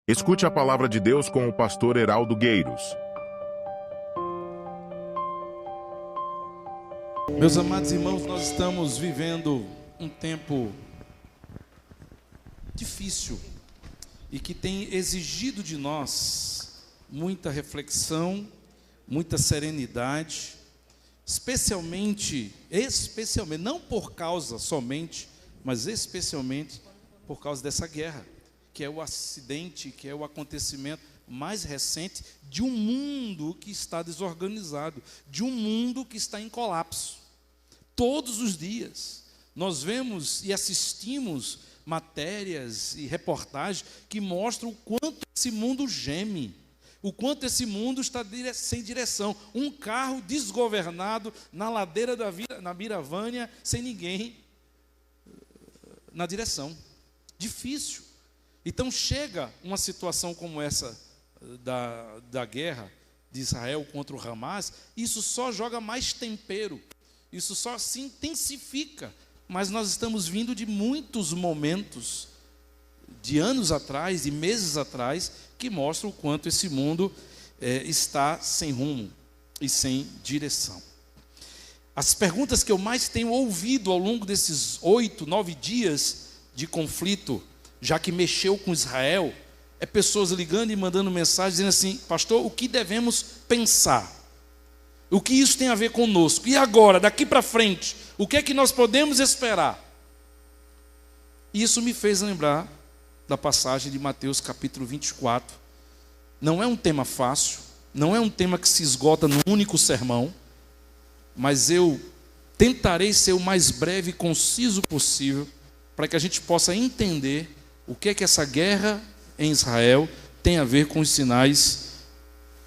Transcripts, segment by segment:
Escute a palavra de Deus com o pastor Heraldo Gueiros. Meus amados irmãos, nós estamos vivendo um tempo difícil e que tem exigido de nós muita reflexão, muita serenidade, especialmente, não por causa somente, mas especialmente por causa dessa guerra, que é o acidente, que é o acontecimento mais recente de um mundo que está desorganizado, de um mundo que está em colapso. Todos os dias nós vemos e assistimos matérias e reportagens que mostram o quanto esse mundo geme, o quanto esse mundo está sem direção. Um carro desgovernado na ladeira na Miravânia, sem ninguém na direção. Difícil. Então chega uma situação como essa da guerra de Israel contra o Hamas, isso só joga mais tempero, isso só se intensifica. Mas nós estamos vindo de muitos momentos, de anos atrás, de meses atrás, que mostram o quanto esse mundo está sem rumo e sem direção. As perguntas que eu mais tenho ouvido ao longo desses 8, 9 dias de conflito, já que mexeu com Israel, é pessoas ligando e mandando mensagem dizendo assim: pastor, o que devemos pensar? O que isso tem a ver conosco? E agora, daqui para frente, o que é que nós podemos esperar? Isso me fez lembrar da passagem de Mateus capítulo 24. Não é um tema fácil, não é um tema que se esgota num único sermão, mas eu tentarei ser o mais breve e conciso possível, para que a gente possa entender o que é que essa guerra em Israel tem a ver com os sinais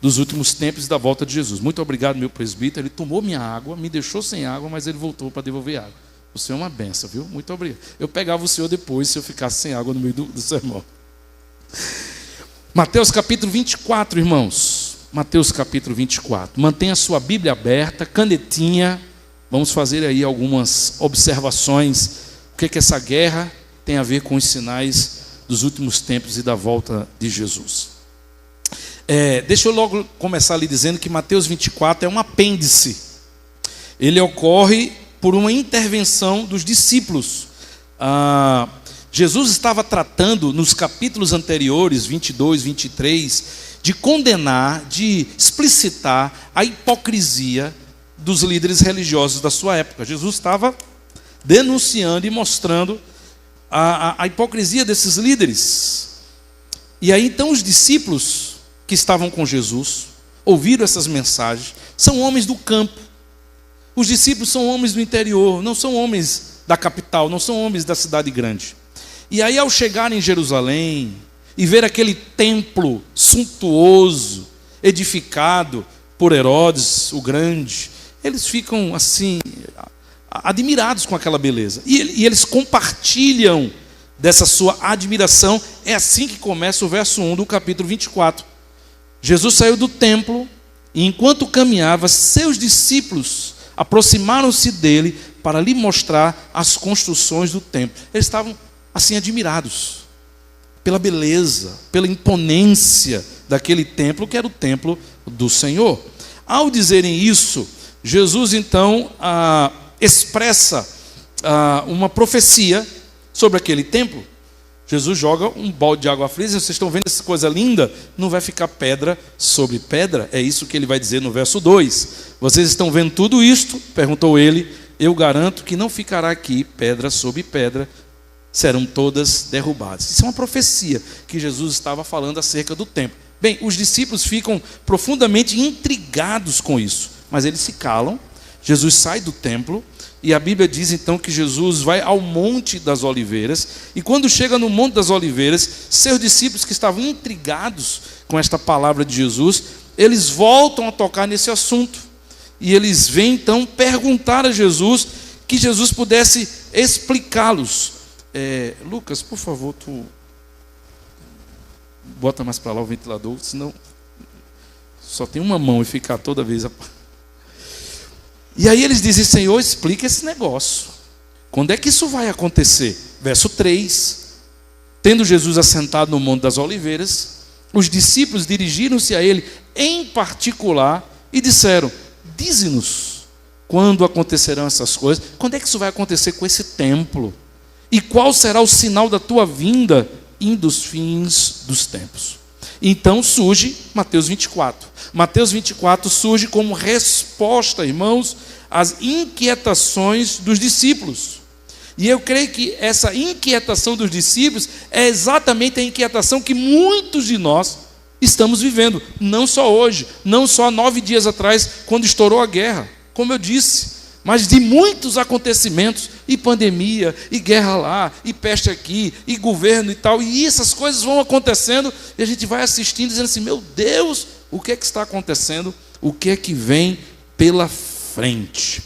dos últimos tempos e da volta de Jesus. Muito obrigado, meu presbítero. Ele tomou minha água, me deixou sem água, mas ele voltou para devolver água. O senhor é uma benção, viu? Muito obrigado. Eu pegava o senhor depois, se eu ficasse sem água no meio do sermão. Mateus capítulo 24, irmãos. Mateus capítulo 24. Mantenha a sua Bíblia aberta, canetinha. Vamos fazer aí algumas observações. O que é que essa guerra tem a ver com os sinais dos últimos tempos e da volta de Jesus. Deixa eu logo começar ali dizendo que Mateus 24 é um apêndice. Ele ocorre por uma intervenção dos discípulos. Jesus estava tratando nos capítulos anteriores, 22, 23, de condenar, de explicitar a hipocrisia dos líderes religiosos da sua época. Jesus estava denunciando e mostrando a hipocrisia desses líderes. E aí então os discípulos que estavam com Jesus ouviram essas mensagens. São homens do campo. Os discípulos são homens do interior, não são homens da capital, não são homens da cidade grande. E aí ao chegarem em Jerusalém e ver aquele templo suntuoso, edificado por Herodes o Grande, eles ficam assim admirados com aquela beleza, e eles compartilham dessa sua admiração. É assim que começa o verso 1 do capítulo 24. Jesus saiu do templo e enquanto caminhava, seus discípulos aproximaram-se dele para lhe mostrar as construções do templo. Eles estavam assim admirados pela beleza, pela imponência daquele templo, que era o templo do Senhor. Ao dizerem isso, Jesus então expressa uma profecia sobre aquele templo. Jesus joga um balde de água fria. Vocês estão vendo essa coisa linda? Não vai ficar pedra sobre pedra. É isso que ele vai dizer no verso 2. Vocês estão vendo tudo isto? Perguntou ele. Eu garanto que não ficará aqui pedra sobre pedra, serão todas derrubadas. Isso é uma profecia que Jesus estava falando acerca do templo. Bem, os discípulos ficam profundamente intrigados com isso, mas eles se calam. Jesus sai do templo e a Bíblia diz então que Jesus vai ao Monte das Oliveiras, e quando chega no Monte das Oliveiras, seus discípulos que estavam intrigados com esta palavra de Jesus, eles voltam a tocar nesse assunto, e eles vêm então perguntar a Jesus que Jesus pudesse explicá-los. Lucas, por favor, tu bota mais para lá o ventilador, senão só tem uma mão e ficar toda vez E aí eles dizem: Senhor, explica esse negócio. Quando é que isso vai acontecer? Verso 3. Tendo Jesus assentado no Monte das Oliveiras, os discípulos dirigiram-se a ele em particular e disseram: dize-nos quando acontecerão essas coisas, quando é que isso vai acontecer com esse templo? E qual será o sinal da tua vinda e dos fins dos tempos? Então surge Mateus 24. Mateus 24 surge como resposta, irmãos, às inquietações dos discípulos. E eu creio que essa inquietação dos discípulos é exatamente a inquietação que muitos de nós estamos vivendo. Não só hoje, não só 9 dias atrás, quando estourou a guerra, como eu disse, mas de muitos acontecimentos, e pandemia, e guerra lá, e peste aqui, e governo e tal, e essas coisas vão acontecendo, e a gente vai assistindo, dizendo assim: meu Deus, o que é que está acontecendo? O que é que vem pela frente?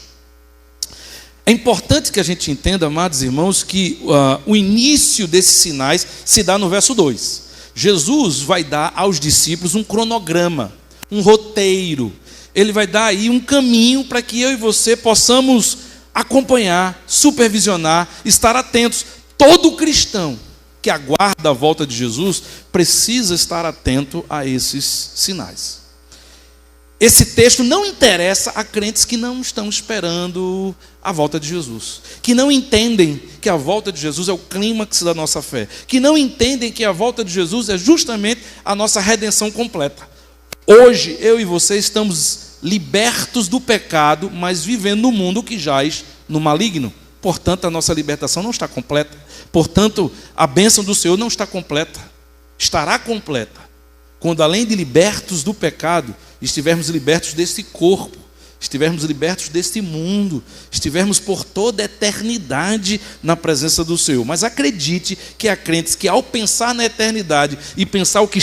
É importante que a gente entenda, amados irmãos, que o início desses sinais se dá no verso 2. Jesus vai dar aos discípulos um cronograma, um roteiro. Ele vai dar aí um caminho para que eu e você possamos acompanhar, supervisionar, estar atentos. Todo cristão que aguarda a volta de Jesus precisa estar atento a esses sinais. Esse texto não interessa a crentes que não estão esperando a volta de Jesus, que não entendem que a volta de Jesus é o clímax da nossa fé, que não entendem que a volta de Jesus é justamente a nossa redenção completa. Hoje, eu e você estamos libertos do pecado, mas vivendo no mundo que jaz no maligno. Portanto, a nossa libertação não está completa. Portanto, a bênção do Senhor não está completa. Estará completa quando, além de libertos do pecado, estivermos libertos deste corpo, estivermos libertos deste mundo, estivermos por toda a eternidade na presença do Senhor. Mas acredite que há crentes que, ao pensar na eternidade e pensar o que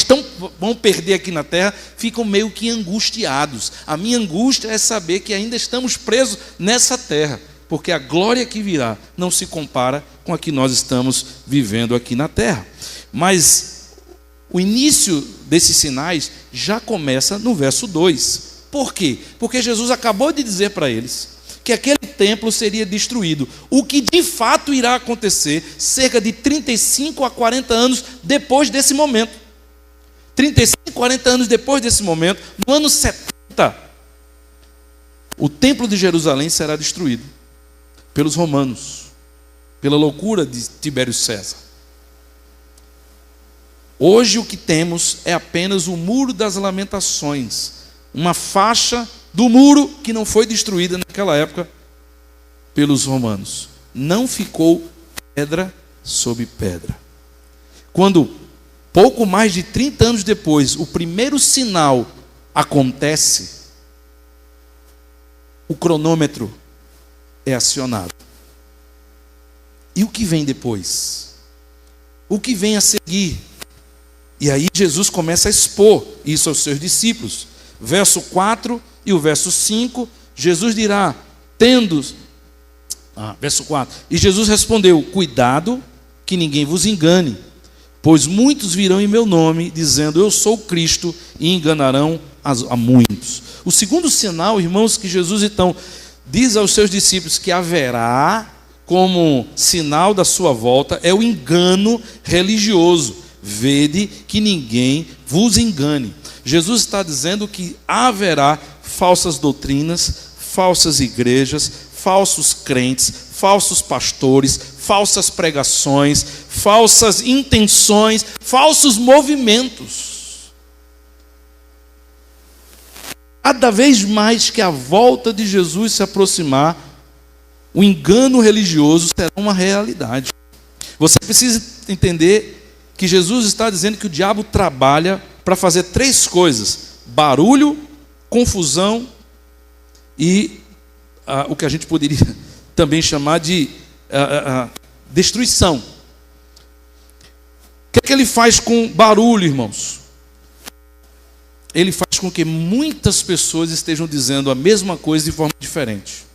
vão perder aqui na terra, ficam meio que angustiados. A minha angústia é saber que ainda estamos presos nessa terra, porque a glória que virá não se compara com a que nós estamos vivendo aqui na terra. Mas o início desses sinais já começa no verso 2. Por quê? Porque Jesus acabou de dizer para eles que aquele templo seria destruído. O que de fato irá acontecer cerca de 35 a 40 anos depois desse momento. 35, 40 anos depois desse momento, no ano 70, o templo de Jerusalém será destruído pelos romanos, pela loucura de Tibério César. Hoje o que temos é apenas o Muro das Lamentações, uma faixa do muro que não foi destruída naquela época pelos romanos. Não ficou pedra sobre pedra. Quando, pouco mais de 30 anos depois, o primeiro sinal acontece, o cronômetro é acionado. E o que vem depois? O que vem a seguir? E aí Jesus começa a expor isso aos seus discípulos. Verso 4 e o verso 5, Jesus dirá, verso 4, e Jesus respondeu: cuidado que ninguém vos engane, pois muitos virão em meu nome, dizendo eu sou Cristo, e enganarão a muitos. O segundo sinal, irmãos, que Jesus então diz aos seus discípulos que haverá como sinal da sua volta, é o engano religioso. Vede que ninguém vos engane. Jesus está dizendo que haverá falsas doutrinas, falsas igrejas, falsos crentes, falsos pastores, falsas pregações, falsas intenções, falsos movimentos. Cada vez mais que a volta de Jesus se aproximar, o engano religioso será uma realidade. Você precisa entender que Jesus está dizendo que o diabo trabalha para fazer 3 coisas: barulho, confusão e o que a gente poderia também chamar de destruição. O que é que ele faz com barulho, irmãos? Ele faz com que muitas pessoas estejam dizendo a mesma coisa de forma diferente.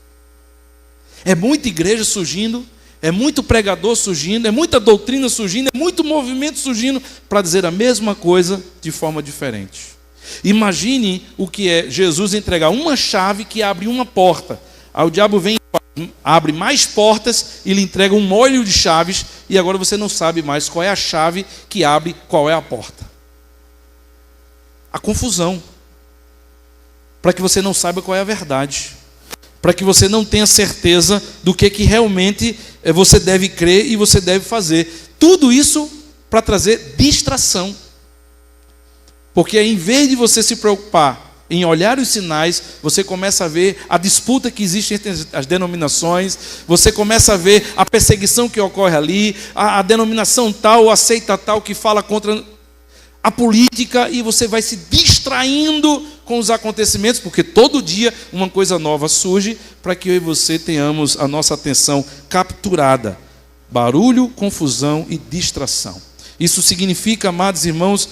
É muita igreja surgindo, é muito pregador surgindo, é muita doutrina surgindo, é muito movimento surgindo para dizer a mesma coisa de forma diferente. Imagine o que é Jesus entregar uma chave que abre uma porta. Aí o diabo vem e fala: abre mais portas e lhe entrega um molho de chaves, e agora você não sabe mais qual é a chave que abre qual é a porta. A confusão. Para que você não saiba qual é a verdade. Para que você não tenha certeza do que realmente você deve crer e você deve fazer. Tudo isso para trazer distração. Porque em vez de você se preocupar em olhar os sinais, você começa a ver a disputa que existe entre as denominações, você começa a ver a perseguição que ocorre ali, a denominação tal aceita tal que fala contra a política, e você vai se distraindo com os acontecimentos, porque todo dia uma coisa nova surge, para que eu e você tenhamos a nossa atenção capturada. Barulho, confusão e distração. Isso significa, amados irmãos,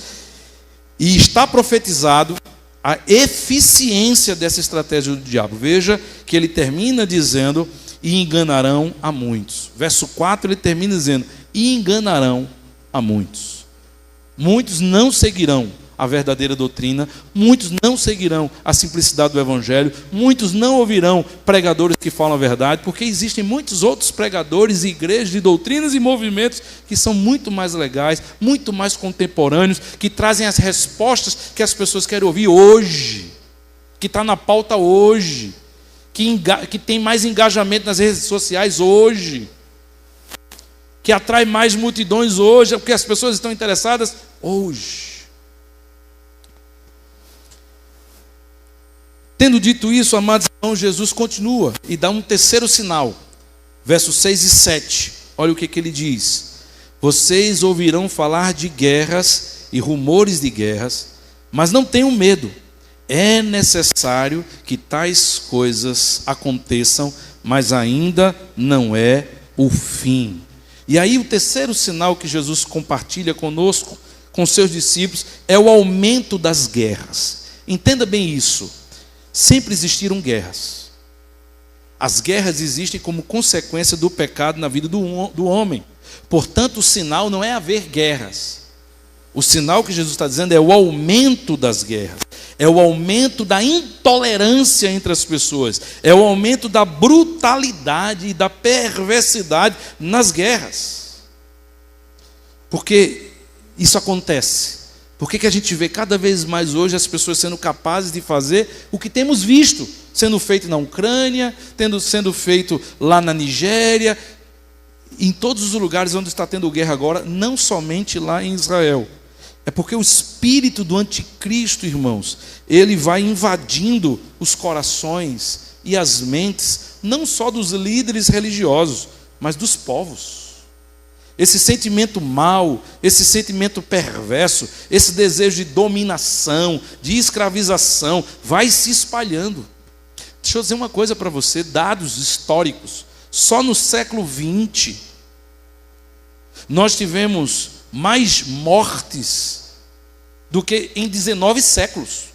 e está profetizado a eficiência dessa estratégia do diabo. Veja que ele termina dizendo: e enganarão a muitos. Verso 4 ele termina dizendo: e enganarão a muitos. Muitos não seguirão a verdadeira doutrina, muitos não seguirão a simplicidade do evangelho, muitos não ouvirão pregadores que falam a verdade, porque existem muitos outros pregadores e igrejas de doutrinas e movimentos que são muito mais legais, muito mais contemporâneos, que trazem as respostas que as pessoas querem ouvir hoje, que está na pauta hoje, que tem mais engajamento nas redes sociais hoje, que atrai mais multidões hoje, porque as pessoas estão interessadas hoje. Tendo dito isso, amados irmãos, Jesus continua e dá um terceiro sinal. Versos 6 e 7. Olha o que ele diz: vocês ouvirão falar de guerras e rumores de guerras, mas não tenham medo. É necessário que tais coisas aconteçam, mas ainda não é o fim. E aí o terceiro sinal que Jesus compartilha conosco, com seus discípulos, é o aumento das guerras. Entenda bem isso. Sempre existiram guerras. As guerras existem como consequência do pecado na vida do homem. Portanto, o sinal não é haver guerras. O sinal que Jesus está dizendo é o aumento das guerras. É o aumento da intolerância entre as pessoas. É o aumento da brutalidade e da perversidade nas guerras. Porque isso acontece. Por que a gente vê cada vez mais hoje as pessoas sendo capazes de fazer o que temos visto sendo feito na Ucrânia, sendo feito lá na Nigéria, em todos os lugares onde está tendo guerra agora, não somente lá em Israel. É porque o espírito do anticristo, irmãos, ele vai invadindo os corações e as mentes, não só dos líderes religiosos, mas dos povos. Esse sentimento mau, esse sentimento perverso, esse desejo de dominação, de escravização, vai se espalhando. Deixa eu dizer uma coisa para você, dados históricos. Só no século XX, nós tivemos mais mortes do que em 19 séculos.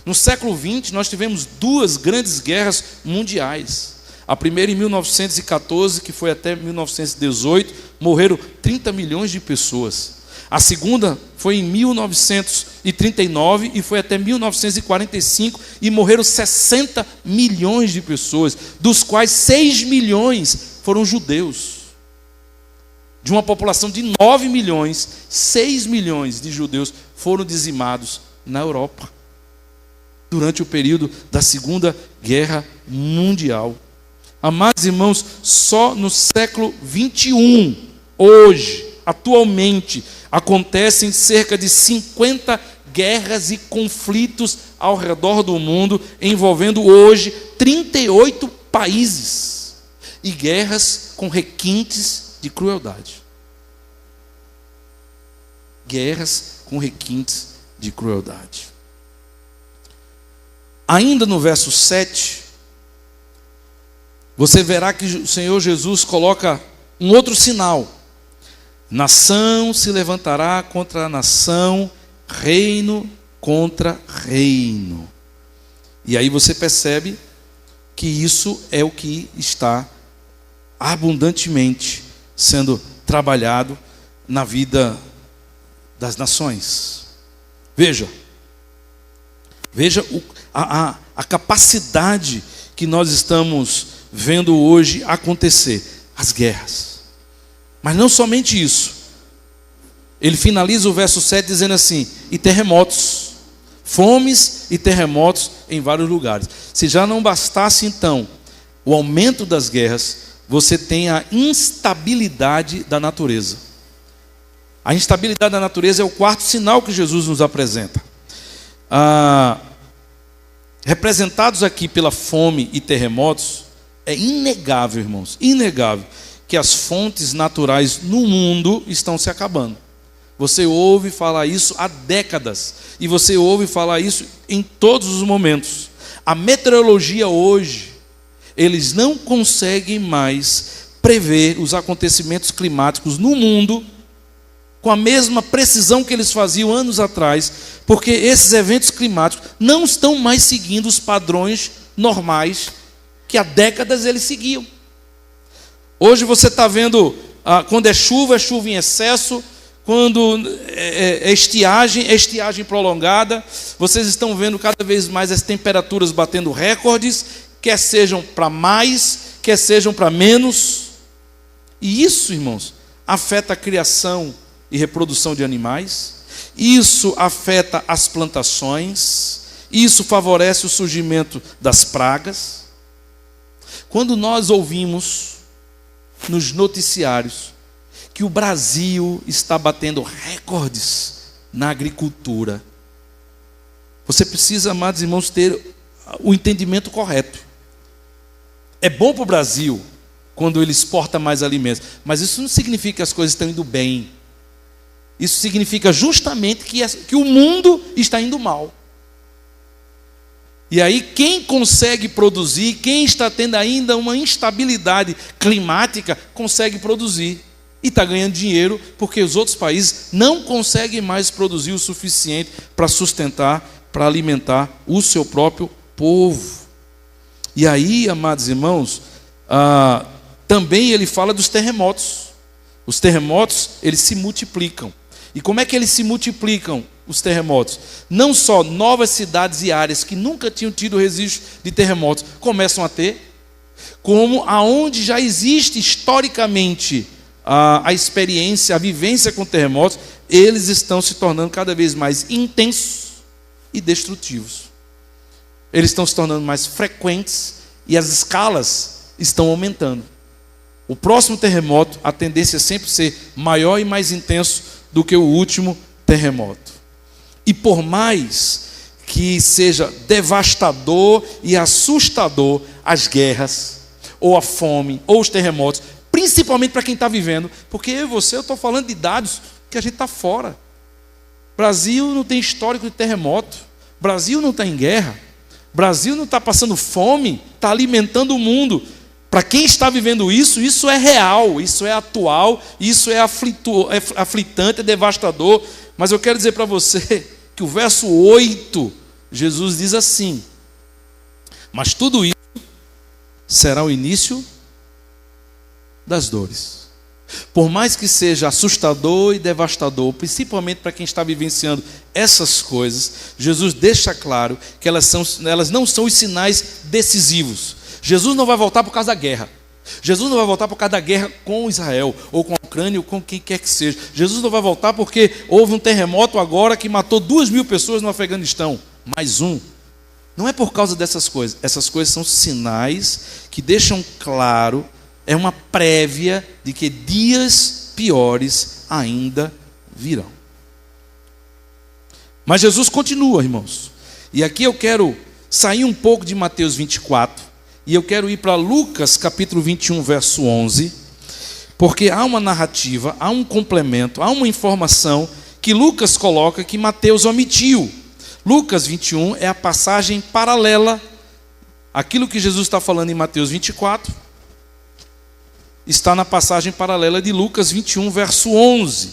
No século XX, nós tivemos 2 grandes guerras mundiais. A primeira em 1914, que foi até 1918, morreram 30 milhões de pessoas. A segunda foi em 1939 e foi até 1945 e morreram 60 milhões de pessoas, dos quais 6 milhões foram judeus. De uma população de 9 milhões, 6 milhões de judeus foram dizimados na Europa durante o período da Segunda Guerra Mundial. Amados irmãos, só no século 21, hoje, atualmente, acontecem cerca de 50 guerras e conflitos ao redor do mundo, envolvendo hoje 38 países, e guerras com requintes de crueldade. Guerras com requintes de crueldade. Ainda no verso 7, você verá que o Senhor Jesus coloca um outro sinal. Nação se levantará contra a nação, reino contra reino. E aí você percebe que isso é o que está abundantemente sendo trabalhado na vida das nações. Veja a capacidade que nós estamos vendo hoje acontecer? As guerras. Mas não somente isso. Ele finaliza o verso 7 dizendo assim: e terremotos, fomes e terremotos em vários lugares. Se já não bastasse então o aumento das guerras, você tem a instabilidade da natureza. A instabilidade da natureza é o quarto sinal que Jesus nos apresenta. Representados aqui pela fome e terremotos, é inegável, irmãos, inegável, que as fontes naturais no mundo estão se acabando. Você ouve falar isso há décadas, e você ouve falar isso em todos os momentos. A meteorologia hoje, eles não conseguem mais prever os acontecimentos climáticos no mundo com a mesma precisão que eles faziam anos atrás, porque esses eventos climáticos não estão mais seguindo os padrões normais que há décadas eles seguiam. Hoje você está vendo, quando é chuva em excesso, quando é estiagem prolongada. Vocês estão vendo cada vez mais as temperaturas batendo recordes, quer sejam para mais, quer sejam para menos. E isso, irmãos, afeta a criação e reprodução de animais, isso afeta as plantações, isso favorece o surgimento das pragas. Quando nós ouvimos nos noticiários que o Brasil está batendo recordes na agricultura, você precisa, amados irmãos, ter o entendimento correto. É bom para o Brasil quando ele exporta mais alimentos, mas isso não significa que as coisas estão indo bem. Isso significa justamente que o mundo está indo mal. E aí quem consegue produzir, quem está tendo ainda uma instabilidade climática, consegue produzir. E está ganhando dinheiro, porque os outros países não conseguem mais produzir o suficiente para sustentar, para alimentar o seu próprio povo. E aí, amados irmãos, também ele fala dos terremotos. Os terremotos, eles se multiplicam. E como é que eles se multiplicam, os terremotos? Não só novas cidades e áreas que nunca tinham tido registro de terremotos começam a ter, como aonde já existe historicamente a experiência, a vivência com terremotos, eles estão se tornando cada vez mais intensos e destrutivos. Eles estão se tornando mais frequentes e as escalas estão aumentando. O próximo terremoto, a tendência é sempre ser maior e mais intenso do que o último terremoto. E por mais que seja devastador e assustador as guerras, ou a fome, ou os terremotos, principalmente para quem está vivendo, porque eu estou falando de dados que a gente está fora. Brasil não tem histórico de terremoto, Brasil não está em guerra, Brasil não está passando fome, está alimentando o mundo. Para quem está vivendo isso, isso é real, isso é atual, isso é aflitante, é devastador. Mas eu quero dizer para você que o verso 8, Jesus diz assim: mas tudo isso será o início das dores. Por mais que seja assustador e devastador, principalmente para quem está vivenciando essas coisas, Jesus deixa claro que elas não são os sinais decisivos. Jesus não vai voltar por causa da guerra. Jesus não vai voltar por causa da guerra com Israel, ou com a Ucrânia, ou com quem quer que seja. Jesus não vai voltar porque houve um terremoto agora que matou 2.000 pessoas no Afeganistão. Mais um. Não é por causa dessas coisas. Essas coisas são sinais que deixam claro, é uma prévia de que dias piores ainda virão. Mas Jesus continua, irmãos. E aqui eu quero sair um pouco de Mateus 24, e eu quero ir para Lucas capítulo 21, verso 11, porque há uma narrativa, há um complemento, há uma informação que Lucas coloca que Mateus omitiu. Lucas 21 é a passagem paralela. Aquilo que Jesus está falando em Mateus 24 está na passagem paralela de Lucas 21, verso 11.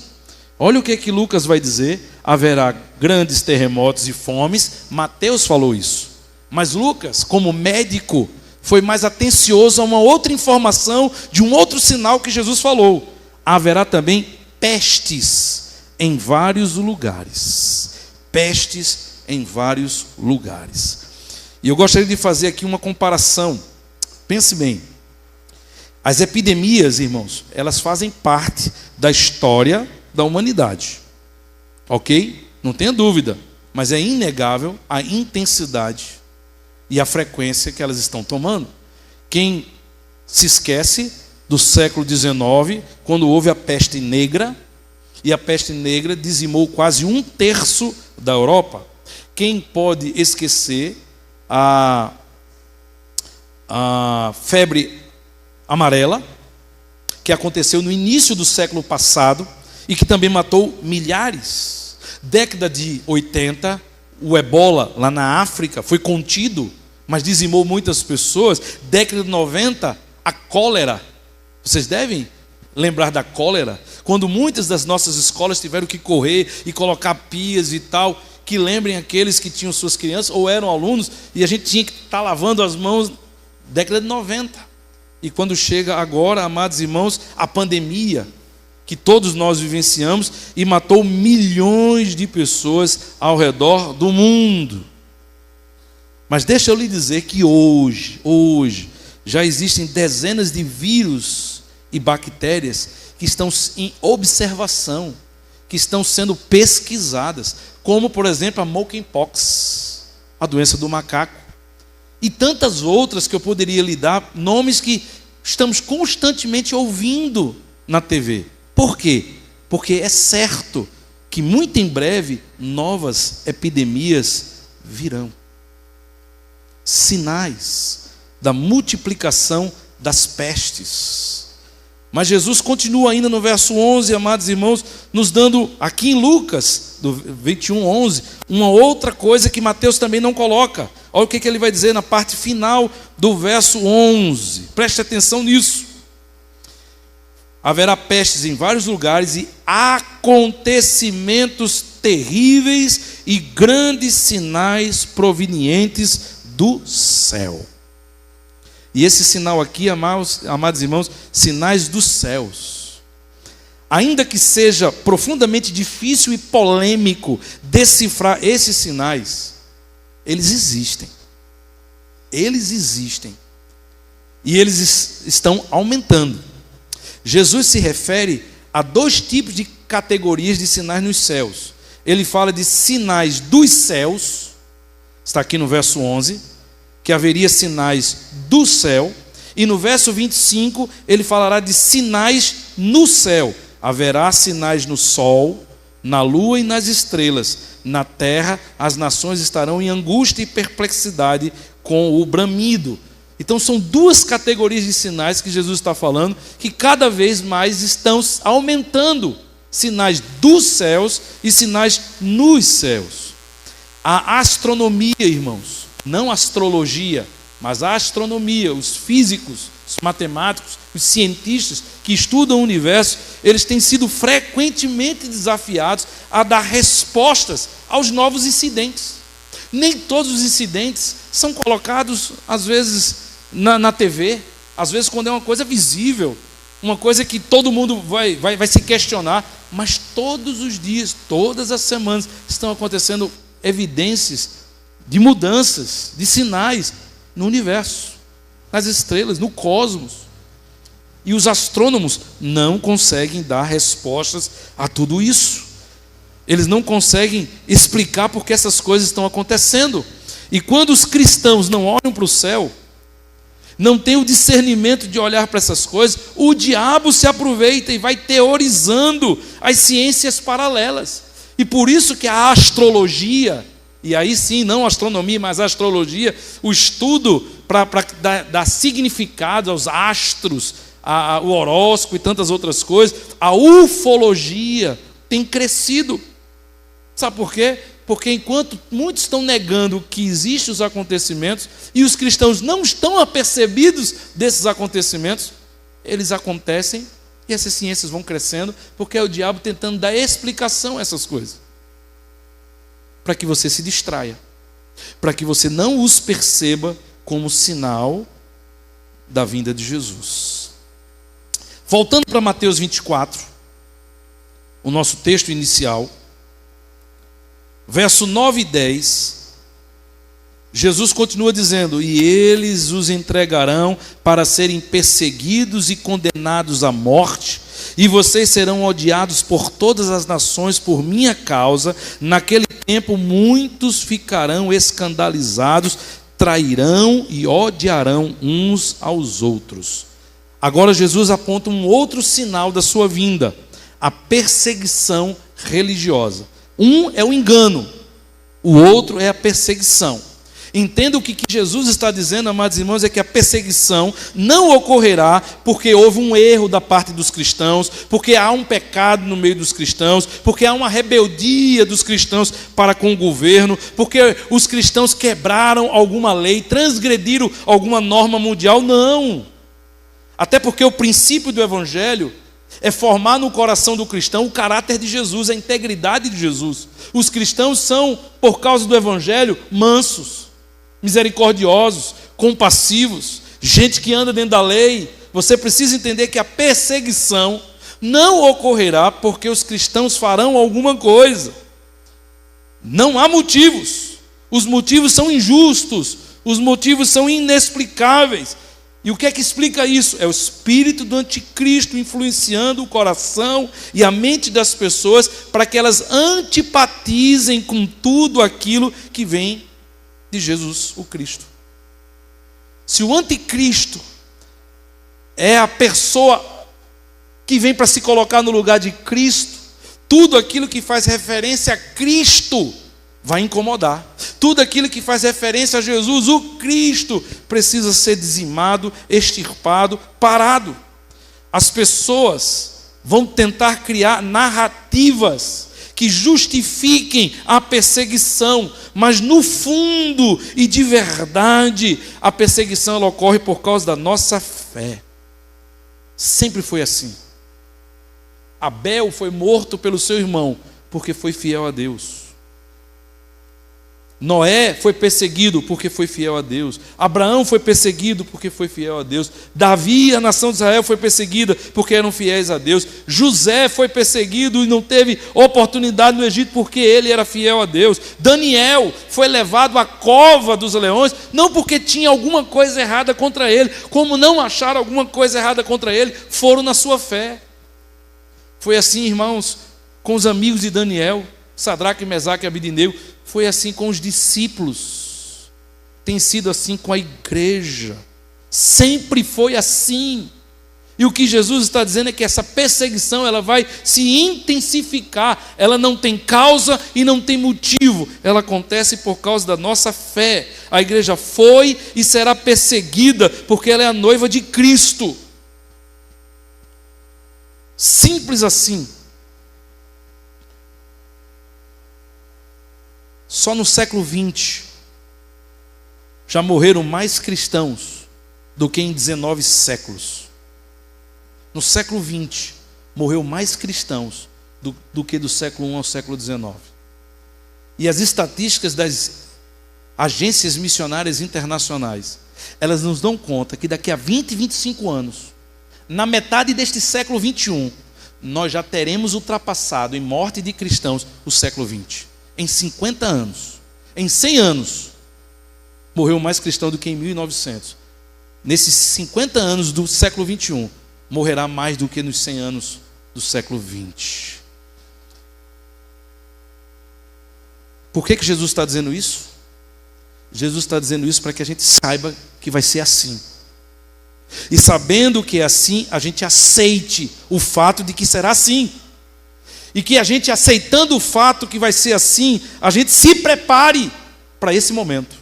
Olha o que Lucas vai dizer: haverá grandes terremotos e fomes. Mateus falou isso, mas Lucas, como médico, foi mais atencioso a uma outra informação de um outro sinal que Jesus falou: haverá também pestes em vários lugares. Pestes em vários lugares. E eu gostaria de fazer aqui uma comparação. Pense bem. As epidemias, irmãos, elas fazem parte da história da humanidade. Ok? Não tenha dúvida. Mas é inegável a intensidade e a frequência que elas estão tomando. Quem se esquece do século XIX, quando houve a peste negra, e a peste negra dizimou quase 1/3 da Europa. Quem pode esquecer a febre amarela, que aconteceu no início do século passado e que também matou milhares. Década de 80, o ebola lá na África foi contido, mas dizimou muitas pessoas. Década de 90, a cólera. Vocês devem lembrar da cólera, quando muitas das nossas escolas tiveram que correr e colocar pias e tal, que lembrem aqueles que tinham suas crianças ou eram alunos, e a gente tinha que estar lavando as mãos. Década de 90. E quando chega agora, amados irmãos, a pandemia, que todos nós vivenciamos e matou milhões de pessoas ao redor do mundo. Mas deixa eu lhe dizer que hoje, já existem dezenas de vírus e bactérias que estão em observação, que estão sendo pesquisadas, como, por exemplo, a monkeypox, a doença do macaco, e tantas outras que eu poderia lhe dar, nomes que estamos constantemente ouvindo na TV. Por quê? Porque é certo que muito em breve novas epidemias virão. Sinais da multiplicação das pestes. Mas Jesus continua ainda no verso 11, amados irmãos, nos dando aqui em Lucas, do 21:11, uma outra coisa que Mateus também não coloca. Olha o que ele vai dizer na parte final do verso 11. Preste atenção nisso. Haverá pestes em vários lugares e acontecimentos terríveis e grandes sinais provenientes do céu. E esse sinal aqui, amados irmãos, sinais dos céus. Ainda que seja profundamente difícil e polêmico decifrar esses sinais, eles existem. Eles existem. E eles estão aumentando. Jesus se refere a 2 tipos de categorias de sinais nos céus. Ele fala de sinais dos céus, está aqui no verso 11, que haveria sinais do céu, e no verso 25 ele falará de sinais no céu. Haverá sinais no sol, na lua e nas estrelas. Na terra as nações estarão em angústia e perplexidade com o bramido. Então são 2 categorias de sinais que Jesus está falando, que cada vez mais estão aumentando. Sinais dos céus e sinais nos céus. A astronomia, irmãos, não astrologia, mas a astronomia, os físicos, os matemáticos, os cientistas que estudam o universo, eles têm sido frequentemente desafiados a dar respostas aos novos incidentes. Nem todos os incidentes são colocados, às vezes, na TV, às vezes quando é uma coisa visível, uma coisa que todo mundo vai se questionar, mas todos os dias, todas as semanas, estão acontecendo evidências de mudanças, de sinais no universo, nas estrelas, no cosmos. E os astrônomos não conseguem dar respostas a tudo isso. Eles não conseguem explicar por que essas coisas estão acontecendo. E quando os cristãos não olham para o céu, não têm o discernimento de olhar para essas coisas, o diabo se aproveita e vai teorizando as ciências paralelas. E por isso que a astrologia, e aí sim, não a astronomia, mas a astrologia, o estudo para dar significado aos astros, o horóscopo e tantas outras coisas, a ufologia tem crescido. Sabe por quê? Porque enquanto muitos estão negando que existem os acontecimentos e os cristãos não estão apercebidos desses acontecimentos, eles acontecem e essas ciências vão crescendo, porque é o diabo tentando dar explicação a essas coisas, para que você se distraia, para que você não os perceba como sinal da vinda de Jesus. Voltando para Mateus 24, o nosso texto inicial, verso 9 e 10, Jesus continua dizendo: e eles os entregarão para serem perseguidos e condenados à morte, e vocês serão odiados por todas as nações por minha causa. Naquele tempo muitos ficarão escandalizados, trairão e odiarão uns aos outros. Agora Jesus aponta um outro sinal da sua vinda: a perseguição religiosa. Um é o engano, o outro é a perseguição. Entenda o que Jesus está dizendo, amados irmãos, é que a perseguição não ocorrerá porque houve um erro da parte dos cristãos, porque há um pecado no meio dos cristãos, porque há uma rebeldia dos cristãos para com o governo, porque os cristãos quebraram alguma lei, transgrediram alguma norma mundial. Não. Até porque o princípio do Evangelho é formar no coração do cristão o caráter de Jesus, a integridade de Jesus. Os cristãos são, por causa do Evangelho, mansos, misericordiosos, compassivos, gente que anda dentro da lei. Você precisa entender que a perseguição não ocorrerá porque os cristãos farão alguma coisa. Não há motivos. Os motivos são injustos, os motivos são inexplicáveis. E o que é que explica isso? É o espírito do anticristo influenciando o coração e a mente das pessoas para que elas antipatizem com tudo aquilo que vem de Jesus, o Cristo. Se o anticristo é a pessoa que vem para se colocar no lugar de Cristo, tudo aquilo que faz referência a Cristo vai incomodar. Tudo aquilo que faz referência a Jesus, o Cristo, precisa ser dizimado, extirpado, parado. As pessoas vão tentar criar narrativas que justifiquem a perseguição, mas no fundo e de verdade, a perseguição ela ocorre por causa da nossa fé. Sempre foi assim. Abel foi morto pelo seu irmão porque foi fiel a Deus. Noé foi perseguido porque foi fiel a Deus. Abraão foi perseguido porque foi fiel a Deus. Davi, a nação de Israel, foi perseguida porque eram fiéis a Deus. José foi perseguido e não teve oportunidade no Egito porque ele era fiel a Deus. Daniel foi levado à cova dos leões, não porque tinha alguma coisa errada contra ele, como não acharam alguma coisa errada contra ele, foram na sua fé. Foi assim, irmãos, com os amigos de Daniel, Sadraque, Mesaque e Abednego. Foi assim com os discípulos, tem sido assim com a igreja, sempre foi assim. E o que Jesus está dizendo é que essa perseguição ela vai se intensificar, ela não tem causa e não tem motivo, ela acontece por causa da nossa fé. A igreja foi e será perseguida porque ela é a noiva de Cristo. Simples assim. Só no século XX já morreram mais cristãos do que em 19 séculos. No século XX morreu mais cristãos do que do século I ao século XIX. E as estatísticas das agências missionárias internacionais, elas nos dão conta que daqui a 20, 25 anos, na metade deste século XXI, nós já teremos ultrapassado em morte de cristãos o século XX. Em 50 anos, em 100 anos, morreu mais cristão do que em 1900. Nesses 50 anos do século XXI, morrerá mais do que nos 100 anos do século XX. Por que Jesus está dizendo isso? Jesus está dizendo isso para que a gente saiba que vai ser assim. E sabendo que é assim, a gente aceite o fato de que será assim. E que a gente, aceitando o fato que vai ser assim, a gente se prepare para esse momento.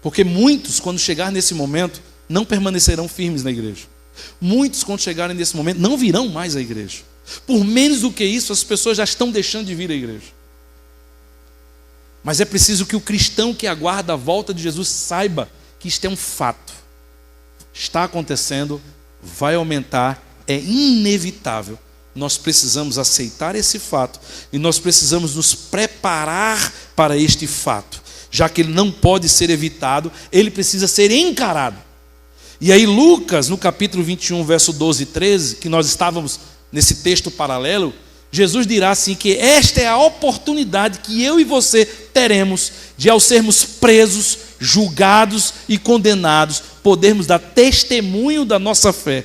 Porque muitos, quando chegar nesse momento, não permanecerão firmes na igreja. Muitos, quando chegarem nesse momento, não virão mais à igreja. Por menos do que isso, as pessoas já estão deixando de vir à igreja. Mas é preciso que o cristão que aguarda a volta de Jesus saiba que isto é um fato. Está acontecendo, vai aumentar, é inevitável. Nós precisamos aceitar esse fato e nós precisamos nos preparar para este fato. Já que ele não pode ser evitado, ele precisa ser encarado. E aí Lucas, no capítulo 21, verso 12 e 13, que nós estávamos nesse texto paralelo, Jesus dirá assim que esta é a oportunidade que eu e você teremos de, ao sermos presos, julgados e condenados, podermos dar testemunho da nossa fé.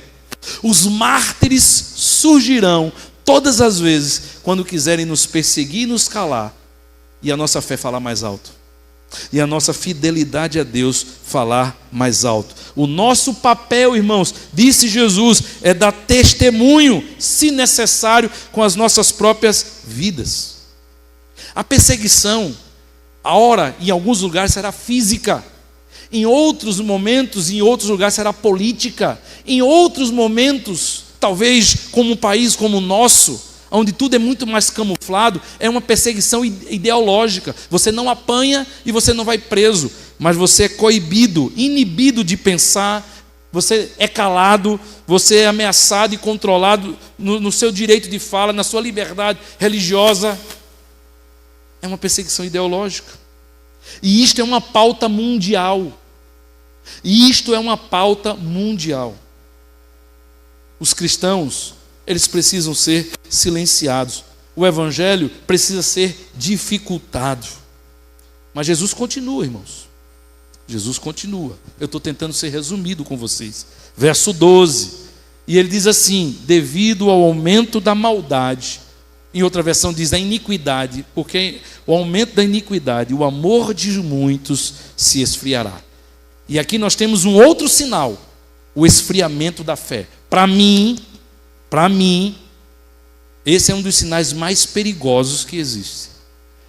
Os mártires surgirão todas as vezes quando quiserem nos perseguir e nos calar, e a nossa fé falar mais alto, e a nossa fidelidade a Deus falar mais alto. O nosso papel, irmãos, disse Jesus, é dar testemunho, se necessário, com as nossas próprias vidas. A perseguição, a hora, em alguns lugares será física, em outros momentos, em outros lugares será política, em outros momentos, talvez como um país como o nosso, onde tudo é muito mais camuflado, é uma perseguição ideológica. Você não apanha e você não vai preso, mas você é coibido, inibido de pensar, você é calado, você é ameaçado e controlado no seu direito de fala, na sua liberdade religiosa. É uma perseguição ideológica. E isto é uma pauta mundial. Os cristãos, eles precisam ser silenciados. O evangelho precisa ser dificultado. Mas Jesus continua, irmãos. Jesus continua. Eu estou tentando ser resumido com vocês. Verso 12. E ele diz assim: devido ao aumento da maldade, em outra versão diz da iniquidade, porque o aumento da iniquidade, o amor de muitos se esfriará. E aqui nós temos um outro sinal, o esfriamento da fé. Para mim, esse é um dos sinais mais perigosos que existem.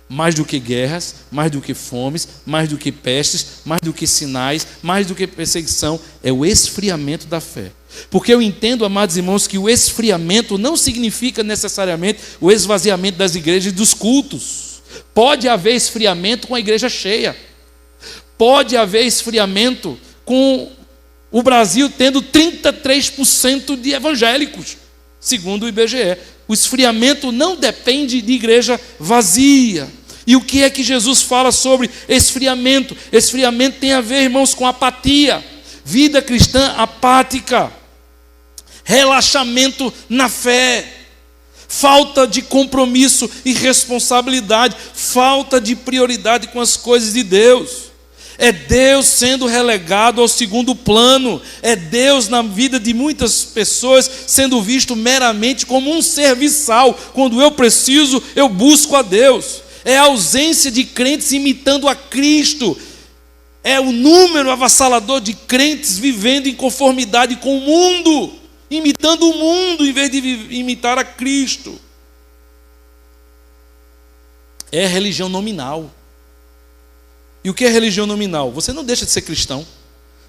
Mais do que guerras, mais do que fomes, mais do que pestes, mais do que sinais, mais do que perseguição, é o esfriamento da fé. Porque eu entendo, amados irmãos, que o esfriamento não significa necessariamente o esvaziamento das igrejas e dos cultos. Pode haver esfriamento com a igreja cheia. Pode haver esfriamento com o Brasil tendo 33% de evangélicos, segundo o IBGE. O esfriamento não depende de igreja vazia. E o que é que Jesus fala sobre esfriamento? Esfriamento tem a ver, irmãos, com apatia, vida cristã apática, relaxamento na fé, falta de compromisso e responsabilidade, falta de prioridade com as coisas de Deus. É Deus sendo relegado ao segundo plano. É Deus na vida de muitas pessoas sendo visto meramente como um serviçal. Quando eu preciso, eu busco a Deus. É a ausência de crentes imitando a Cristo. É o número avassalador de crentes vivendo em conformidade com o mundo, imitando o mundo em vez de imitar a Cristo. É religião nominal. E o que é religião nominal? Você não deixa de ser cristão.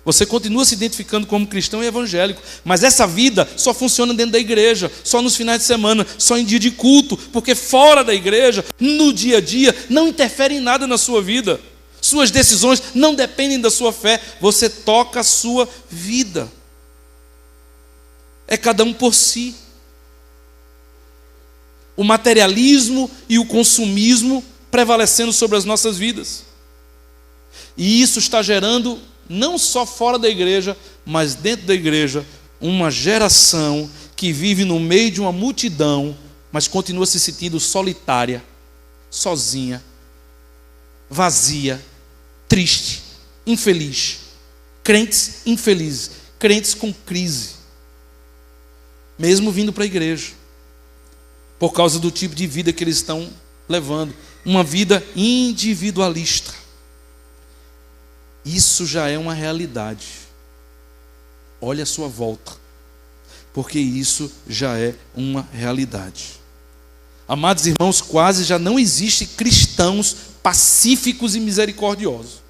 Você continua se identificando como cristão e evangélico. Mas essa vida só funciona dentro da igreja, só nos finais de semana, só em dia de culto. Porque fora da igreja, no dia a dia, não interfere em nada na sua vida. Suas decisões não dependem da sua fé. Você toca a sua vida. É cada um por si. O materialismo e o consumismo prevalecendo sobre as nossas vidas. E isso está gerando, não só fora da igreja, mas dentro da igreja, uma geração que vive no meio de uma multidão, mas continua se sentindo solitária, sozinha, vazia, triste, infeliz. Crentes infelizes, crentes com crise, mesmo vindo para a igreja, por causa do tipo de vida que eles estão levando, uma vida individualista. Isso já é uma realidade. Olhe à sua volta, porque isso já é uma realidade. Amados irmãos, quase já não existe cristãos pacíficos e misericordiosos.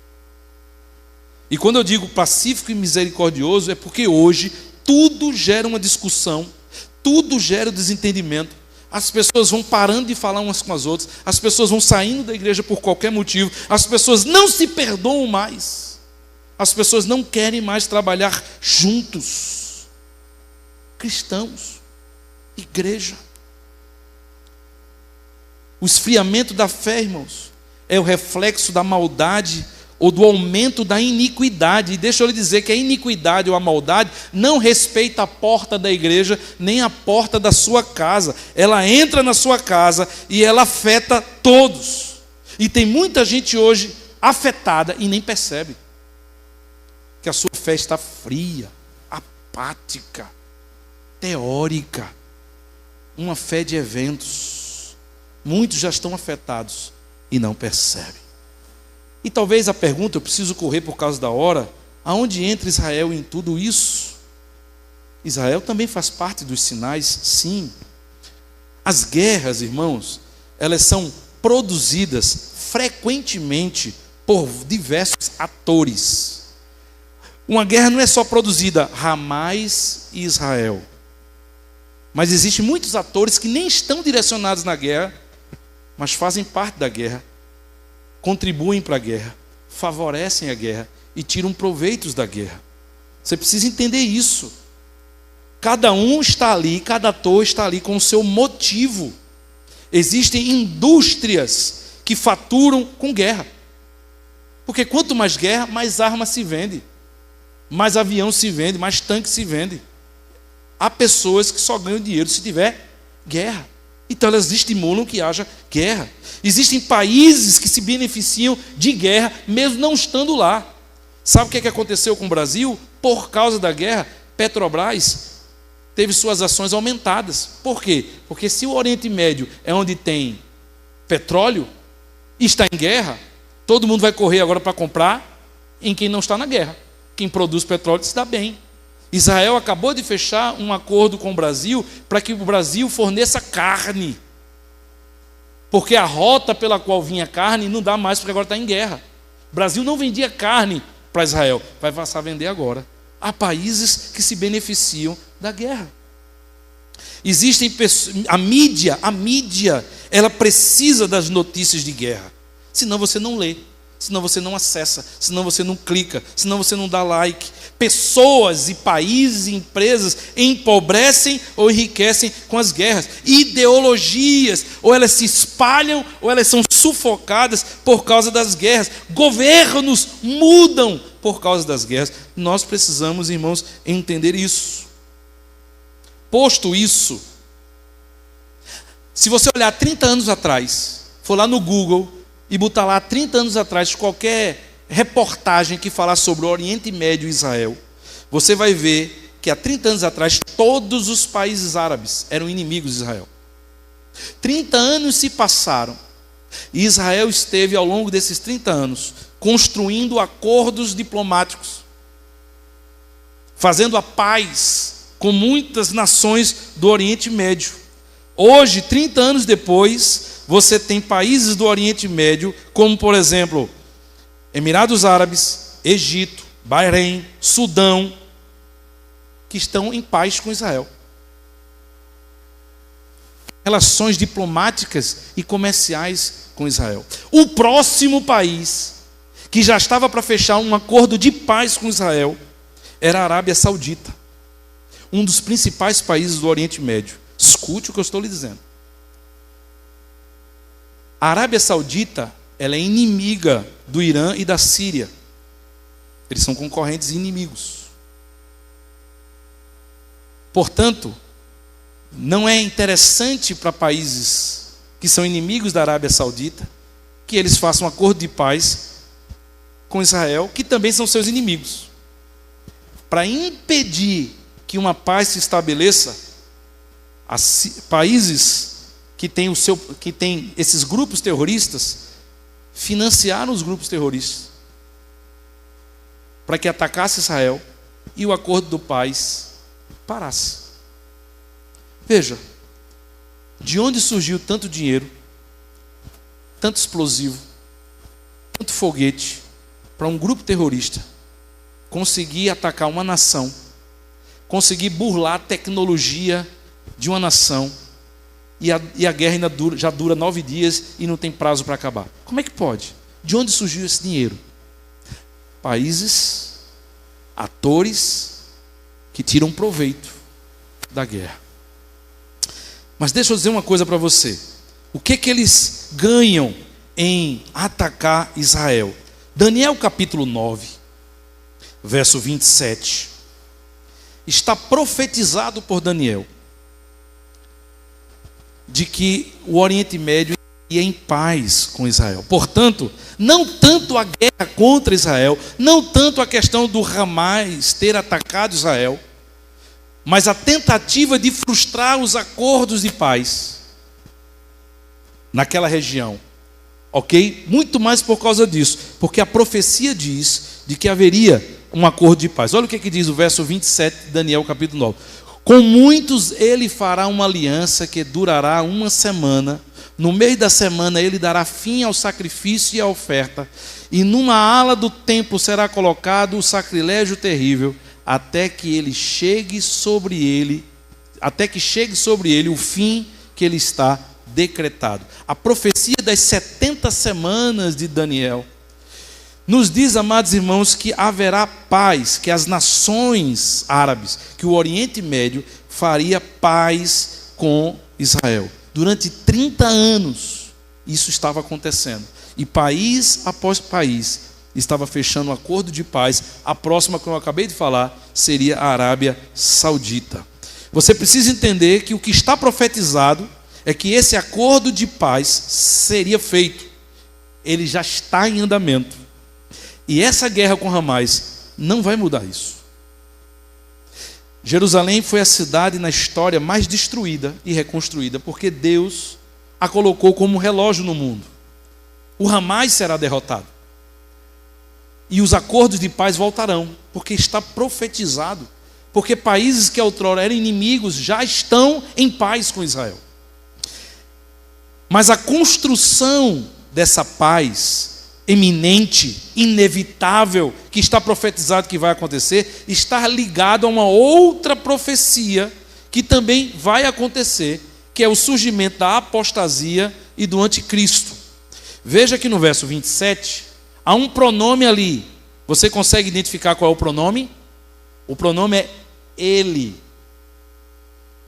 E quando eu digo pacífico e misericordioso, é porque hoje tudo gera uma discussão, tudo gera desentendimento. As pessoas vão parando de falar umas com as outras, as pessoas vão saindo da igreja por qualquer motivo, as pessoas não se perdoam mais, as pessoas não querem mais trabalhar juntos. Cristãos, igreja. O esfriamento da fé, irmãos, é o reflexo da maldade ou do aumento da iniquidade. E deixa eu lhe dizer que a iniquidade ou a maldade não respeita a porta da igreja, nem a porta da sua casa. Ela entra na sua casa e ela afeta todos. E tem muita gente hoje afetada e nem percebe que a sua fé está fria, apática, teórica, uma fé de eventos. Muitos já estão afetados e não percebem. E talvez a pergunta, eu preciso correr por causa da hora, aonde entra Israel em tudo isso? Israel também faz parte dos sinais, sim. As guerras, irmãos, elas são produzidas frequentemente por diversos atores. Uma guerra não é só produzida Hamas e Israel, mas existem muitos atores que nem estão direcionados na guerra, mas fazem parte da guerra, contribuem para a guerra, favorecem a guerra e tiram proveitos da guerra. Você precisa entender isso. Cada um está ali, cada ator está ali com o seu motivo. Existem indústrias que faturam com guerra. Porque quanto mais guerra, mais arma se vende, mais avião se vende, mais tanque se vende. Há pessoas que só ganham dinheiro se tiver guerra. Então elas estimulam que haja guerra. Existem países que se beneficiam de guerra, mesmo não estando lá. Sabe o que aconteceu com o Brasil? Por causa da guerra, Petrobras teve suas ações aumentadas. Por quê? Porque se o Oriente Médio é onde tem petróleo e está em guerra, todo mundo vai correr agora para comprar em quem não está na guerra. Quem produz petróleo se dá bem. Israel acabou de fechar um acordo com o Brasil para que o Brasil forneça carne. Porque a rota pela qual vinha carne não dá mais, porque agora está em guerra. O Brasil não vendia carne para Israel, vai passar a vender agora. Há países que se beneficiam da guerra. Existem pessoas, a mídia, ela precisa das notícias de guerra. Senão você não lê, senão você não acessa, senão você não clica, senão você não dá like. Pessoas e países e empresas empobrecem ou enriquecem com as guerras. Ideologias, ou elas se espalham ou elas são sufocadas por causa das guerras. Governos mudam por causa das guerras. Nós precisamos, irmãos, entender isso. Posto isso, se você olhar 30 anos atrás, for lá no Google e botar lá 30 anos atrás qualquer reportagem que falar sobre o Oriente Médio e Israel, você vai ver que há 30 anos atrás todos os países árabes eram inimigos de Israel. 30 anos se passaram e Israel esteve ao longo desses 30 anos construindo acordos diplomáticos, fazendo a paz com muitas nações do Oriente Médio. Hoje, 30 anos depois, você tem países do Oriente Médio, como por exemplo, Emirados Árabes, Egito, Bahrein, Sudão, que estão em paz com Israel. Relações diplomáticas e comerciais com Israel. O próximo país que já estava para fechar um acordo de paz com Israel era a Arábia Saudita, um dos principais países do Oriente Médio. Escute o que eu estou lhe dizendo. A Arábia Saudita, ela é inimiga do Irã e da Síria. Eles são concorrentes e inimigos. Portanto, não é interessante para países que são inimigos da Arábia Saudita que eles façam um acordo de paz com Israel, que também são seus inimigos. Para impedir que uma paz se estabeleça, países que têm esses grupos terroristas financiaram os grupos terroristas para que atacasse Israel e o acordo do paz parasse. Veja, de onde surgiu tanto dinheiro, tanto explosivo, tanto foguete para um grupo terrorista conseguir atacar uma nação, conseguir burlar a tecnologia de uma nação, e a guerra ainda já dura 9 dias e não tem prazo para acabar? Como é que pode? De onde surgiu esse dinheiro? Países, atores que tiram proveito da guerra. Mas deixa eu dizer uma coisa para você. O que eles ganham em atacar Israel? Daniel capítulo 9, verso 27, está profetizado por Daniel de que o Oriente Médio ia em paz com Israel. Portanto, não tanto a guerra contra Israel, não tanto a questão do Hamás ter atacado Israel, mas a tentativa de frustrar os acordos de paz naquela região. Ok? Muito mais por causa disso, porque a profecia diz de que haveria um acordo de paz. Olha o que diz o verso 27 de Daniel capítulo 9. Com muitos ele fará uma aliança que durará uma semana. No meio da semana ele dará fim ao sacrifício e à oferta. E numa ala do templo será colocado o sacrilégio terrível, até que chegue sobre ele o fim que ele está decretado. A profecia das 70 semanas de Daniel nos diz, amados irmãos, que haverá paz, que as nações árabes, que o Oriente Médio faria paz com Israel. Durante 30 anos isso estava acontecendo. E país após país estava fechando um acordo de paz. A próxima, que eu acabei de falar, seria a Arábia Saudita. Você precisa entender que o que está profetizado é que esse acordo de paz seria feito. Ele já está em andamento. E essa guerra com Hamás não vai mudar isso. Jerusalém foi a cidade na história mais destruída e reconstruída, porque Deus a colocou como um relógio no mundo. O Hamás será derrotado. E os acordos de paz voltarão, porque está profetizado. Porque países que outrora eram inimigos já estão em paz com Israel. Mas a construção dessa paz eminente, inevitável, que está profetizado que vai acontecer, está ligado a uma outra profecia que também vai acontecer, que é o surgimento da apostasia e do anticristo. Veja que no verso 27, há um pronome ali. Você consegue identificar qual é o pronome? O pronome é ele.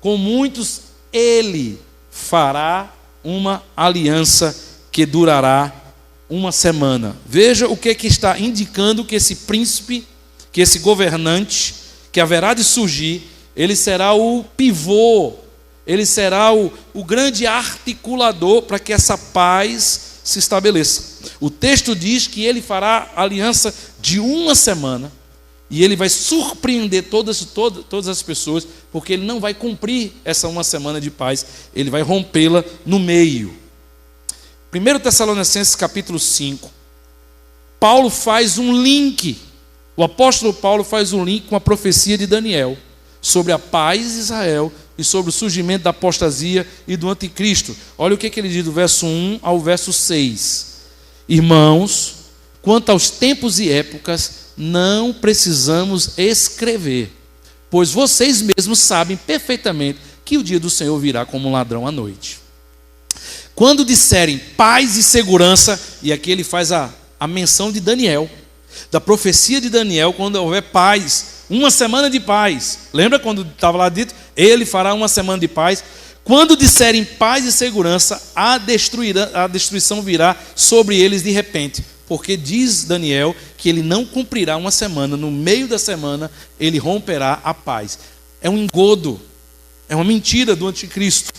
Com muitos ele fará uma aliança que durará uma semana. Veja o que está indicando que esse príncipe, que esse governante, que haverá de surgir, ele será o pivô, ele será o grande articulador para que essa paz se estabeleça. O texto diz que ele fará aliança de uma semana e ele vai surpreender todas as pessoas, porque ele não vai cumprir essa uma semana de paz, ele vai rompê-la no meio. 1 Tessalonicenses capítulo 5, Paulo faz um link, o apóstolo Paulo faz um link com a profecia de Daniel, sobre a paz de Israel e sobre o surgimento da apostasia e do anticristo. Olha o que ele diz do verso 1 ao verso 6. Irmãos, quanto aos tempos e épocas, não precisamos escrever, pois vocês mesmos sabem perfeitamente que o dia do Senhor virá como um ladrão à noite. Quando disserem paz e segurança, e aqui ele faz a menção de Daniel, da profecia de Daniel, quando houver paz, uma semana de paz. Lembra quando estava lá dito? Ele fará uma semana de paz. Quando disserem paz e segurança, a destruição virá sobre eles de repente. Porque diz Daniel que ele não cumprirá uma semana, no meio da semana ele romperá a paz. É um engodo, é uma mentira do anticristo.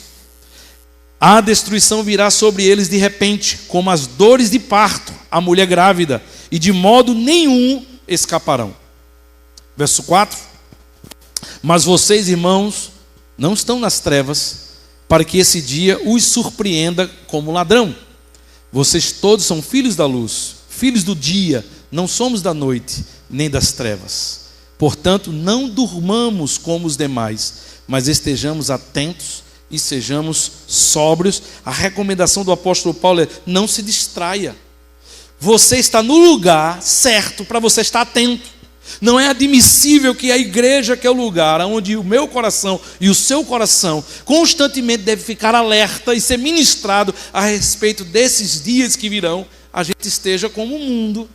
A destruição virá sobre eles de repente, como as dores de parto, a mulher grávida, e de modo nenhum escaparão. Verso 4. Mas vocês, irmãos, não estão nas trevas, para que esse dia os surpreenda como ladrão. Vocês todos são filhos da luz, filhos do dia, não somos da noite, nem das trevas. Portanto, não durmamos como os demais, mas estejamos atentos e sejamos sóbrios. A recomendação do apóstolo Paulo é: não se distraia. Você está no lugar certo para você estar atento. Não é admissível que a igreja, que é o lugar onde o meu coração e o seu coração constantemente deve ficar alerta e ser ministrado a respeito desses dias que virão, a gente esteja como o mundo,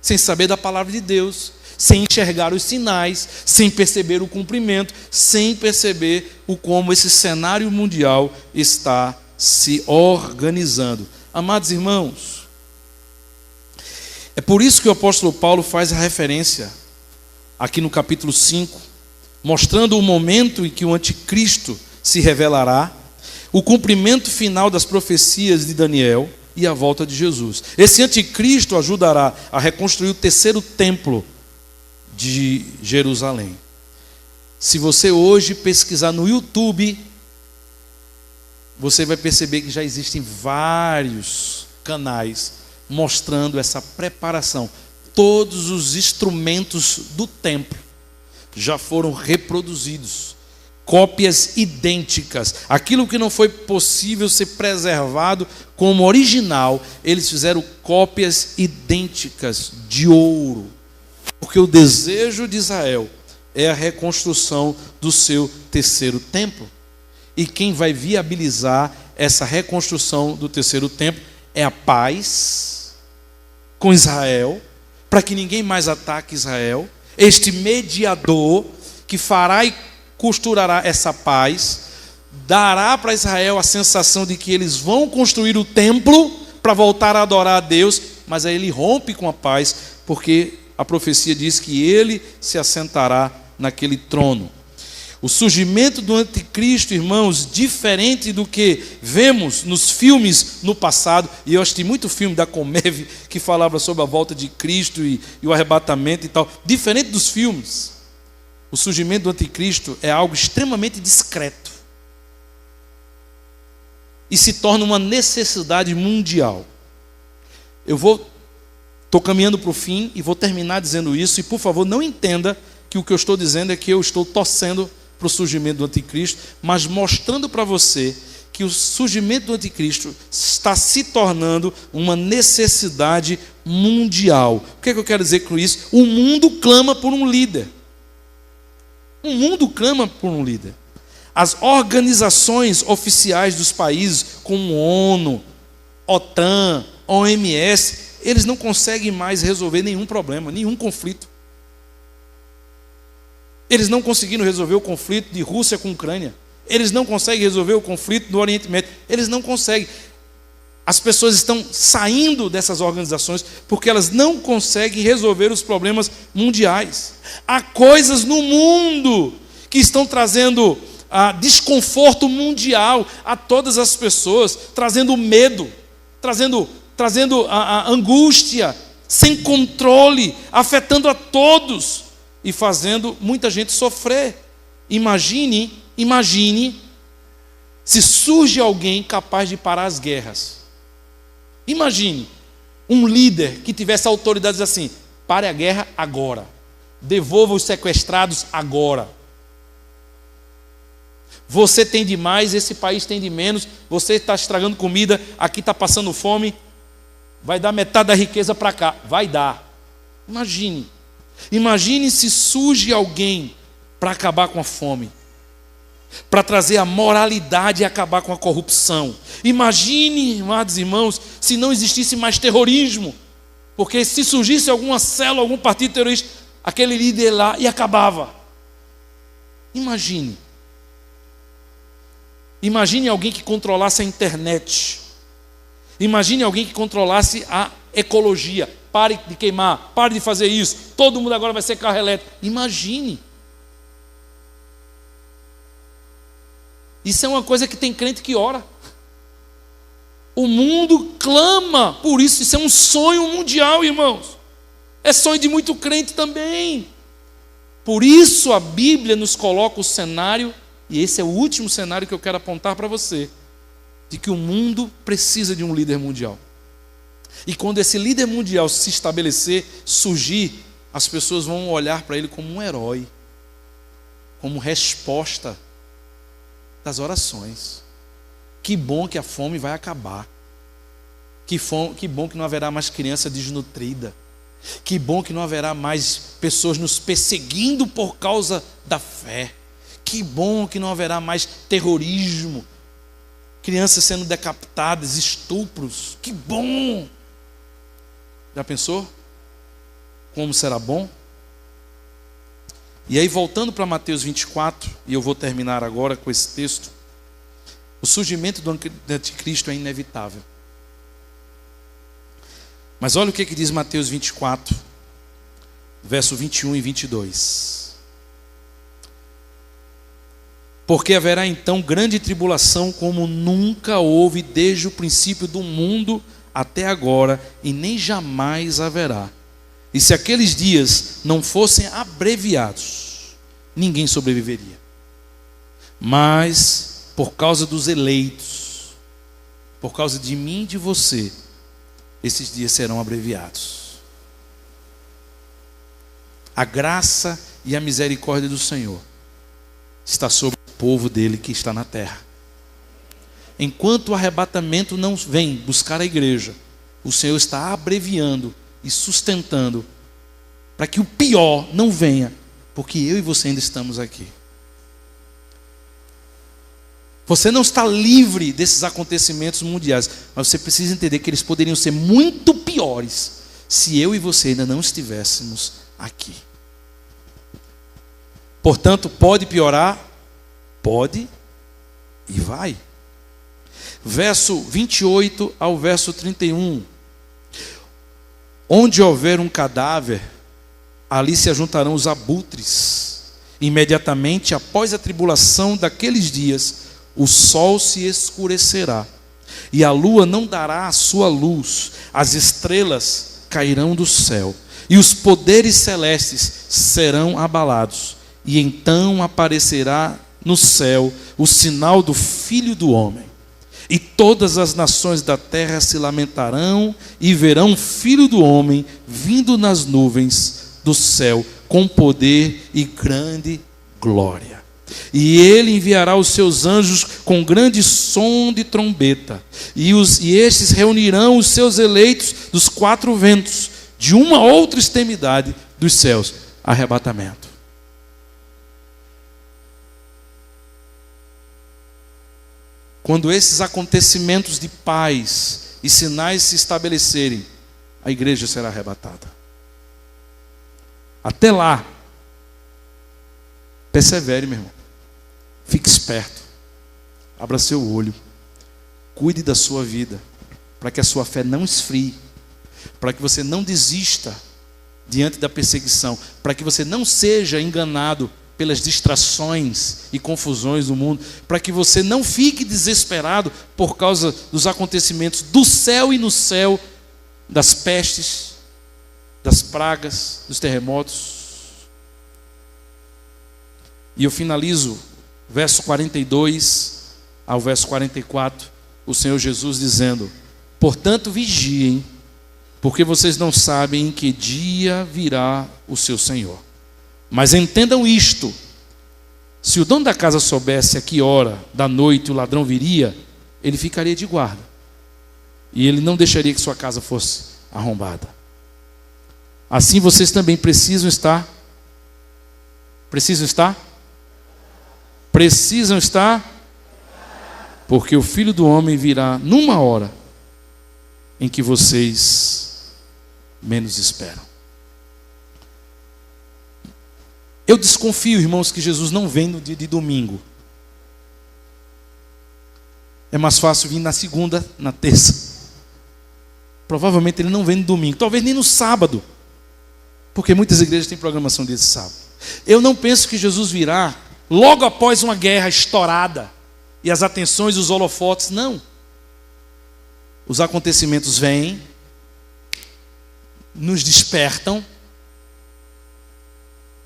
sem saber da palavra de Deus, sem enxergar os sinais, sem perceber o cumprimento, sem perceber como esse cenário mundial está se organizando. Amados irmãos, É por isso que o apóstolo Paulo faz a referência aqui no capítulo 5, mostrando o momento em que o anticristo se revelará, o cumprimento final das profecias de Daniel e a volta de Jesus. Esse anticristo ajudará a reconstruir o terceiro templo de Jerusalém. Se você hoje pesquisar no YouTube, você vai perceber que já existem vários canais mostrando essa preparação. Todos os instrumentos do templo já foram reproduzidos. Cópias idênticas. Aquilo que não foi possível ser preservado como original, eles fizeram cópias idênticas de ouro. Porque o desejo de Israel é a reconstrução do seu terceiro templo. E quem vai viabilizar essa reconstrução do terceiro templo é a paz com Israel, para que ninguém mais ataque Israel. Este mediador que fará e costurará essa paz, dará para Israel a sensação de que eles vão construir o templo para voltar a adorar a Deus, mas aí ele rompe com a paz, porque a profecia diz que ele se assentará naquele trono. O surgimento do anticristo, irmãos, diferente do que vemos nos filmes no passado, e eu assisti muito filme da Comev que falava sobre a volta de Cristo e o arrebatamento e tal, diferente dos filmes, o surgimento do anticristo é algo extremamente discreto e se torna uma necessidade mundial. Estou caminhando para o fim e vou terminar dizendo isso, e por favor não entenda que o que eu estou dizendo é que eu estou torcendo para o surgimento do anticristo, mas mostrando para você que o surgimento do anticristo está se tornando uma necessidade mundial. O que é que eu quero dizer com isso? O mundo clama por um líder. O mundo clama por um líder. As organizações oficiais dos países, como ONU, OTAN, OMS, eles não conseguem mais resolver nenhum problema, nenhum conflito. Eles não conseguiram resolver o conflito de Rússia com Ucrânia. Eles não conseguem resolver o conflito do Oriente Médio. Eles não conseguem. As pessoas estão saindo dessas organizações porque elas não conseguem resolver os problemas mundiais. Há coisas no mundo que estão trazendo desconforto mundial a todas as pessoas, trazendo medo, trazendo a angústia, sem controle, afetando a todos e fazendo muita gente sofrer. Imagine se surge alguém capaz de parar as guerras. Imagine um líder que tivesse autoridades assim: pare a guerra agora, devolva os sequestrados agora. Você tem de mais, esse país tem de menos, você está estragando comida, aqui está passando fome, vai dar metade da riqueza para cá. Vai dar. Imagine se surge alguém para acabar com a fome, para trazer a moralidade e acabar com a corrupção. Imagine, amados irmãos, se não existisse mais terrorismo, porque se surgisse alguma célula, algum partido terrorista, aquele líder lá e acabava. Imagine alguém que controlasse a internet. Imagine alguém que controlasse a ecologia. Pare de queimar, pare de fazer isso. Todo mundo agora vai ser carro elétrico. Imagine. Isso é uma coisa que tem crente que ora. O mundo clama por isso. Isso é um sonho mundial, irmãos. É sonho de muito crente também. Por isso a Bíblia nos coloca o cenário, e esse é o último cenário que eu quero apontar para você, de que o mundo precisa de um líder mundial. E quando esse líder mundial se estabelecer, surgir, as pessoas vão olhar para ele como um herói, como resposta das orações. Que bom que a fome vai acabar. Que bom que não haverá mais criança desnutrida. Que bom que não haverá mais pessoas nos perseguindo por causa da fé. Que bom que não haverá mais terrorismo, crianças sendo decapitadas, estupros. Que bom! Já pensou? Como será bom? E aí, voltando para Mateus 24, e eu vou terminar agora com esse texto, o surgimento do anticristo é inevitável. Mas olha o que diz Mateus 24, verso 21 e 22. Porque haverá então grande tribulação como nunca houve desde o princípio do mundo até agora, e nem jamais haverá. E se aqueles dias não fossem abreviados, ninguém sobreviveria. Mas por causa dos eleitos, por causa de mim e de você, esses dias serão abreviados. A graça e a misericórdia do Senhor está sobre o povo dele que está na terra. Enquanto o arrebatamento não vem buscar a igreja, o Senhor está abreviando e sustentando para que o pior não venha, porque eu e você ainda estamos aqui. Você não está livre desses acontecimentos mundiais, mas você precisa entender que eles poderiam ser muito piores se eu e você ainda não estivéssemos aqui. Portanto, pode piorar? Pode e vai. Verso 28 ao verso 31. Onde houver um cadáver, ali se ajuntarão os abutres. Imediatamente após a tribulação daqueles dias, o sol se escurecerá, e a lua não dará a sua luz, as estrelas cairão do céu, e os poderes celestes serão abalados. E então aparecerá no céu o sinal do Filho do Homem. E todas as nações da terra se lamentarão e verão o Filho do Homem vindo nas nuvens do céu com poder e grande glória. E ele enviará os seus anjos com grande som de trombeta, e estes reunirão os seus eleitos dos quatro ventos, de uma outra extremidade dos céus. Arrebatamento. Quando esses acontecimentos de paz e sinais se estabelecerem, a igreja será arrebatada. Até lá, persevere, meu irmão. Fique esperto. Abra seu olho. Cuide da sua vida, para que a sua fé não esfrie, para que você não desista diante da perseguição, para que você não seja enganado pelas distrações e confusões do mundo, para que você não fique desesperado por causa dos acontecimentos do céu e no céu, das pestes, das pragas, dos terremotos. E eu finalizo verso 42 ao verso 44, o Senhor Jesus dizendo: portanto vigiem, porque vocês não sabem em que dia virá o seu Senhor. Mas entendam isto: se o dono da casa soubesse a que hora da noite o ladrão viria, ele ficaria de guarda, e ele não deixaria que sua casa fosse arrombada. Assim vocês também precisam estar, porque o Filho do Homem virá numa hora em que vocês menos esperam. Eu desconfio, irmãos, que Jesus não vem no dia de domingo. É mais fácil vir na segunda, na terça. Provavelmente ele não vem no domingo, talvez nem no sábado, porque muitas igrejas têm programação desse sábado. Eu não penso que Jesus virá logo após uma guerra estourada e as atenções, os holofotes, não. Os acontecimentos vêm, nos despertam,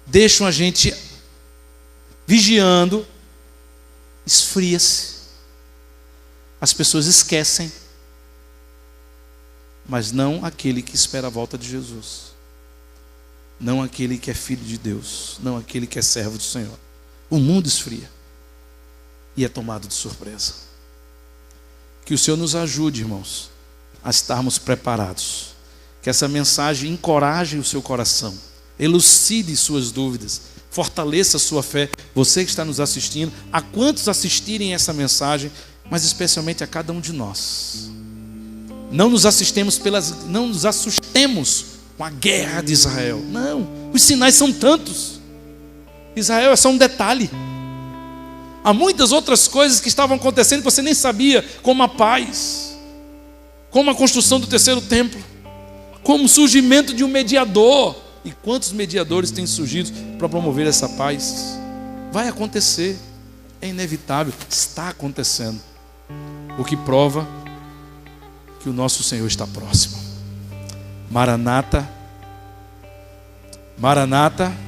deixam a gente vigiando, esfria-se, as pessoas esquecem, mas não aquele que espera a volta de Jesus, não aquele que é filho de Deus, não aquele que é servo do Senhor. O mundo esfria e é tomado de surpresa. Que o Senhor nos ajude, irmãos, a estarmos preparados, que essa mensagem encoraje o seu coração, elucide suas dúvidas, fortaleça a sua fé. Você que está nos assistindo, a quantos assistirem essa mensagem, mas especialmente a cada um de nós. Não nos assustemos com a guerra de Israel. Não, os sinais são tantos. Israel é só um detalhe. Há muitas outras coisas que estavam acontecendo que você nem sabia, como a paz, como a construção do terceiro templo, como o surgimento de um mediador. E quantos mediadores têm surgido para promover essa paz? Vai acontecer, é inevitável, está acontecendo. O que prova que o nosso Senhor está próximo. Maranata, Maranata.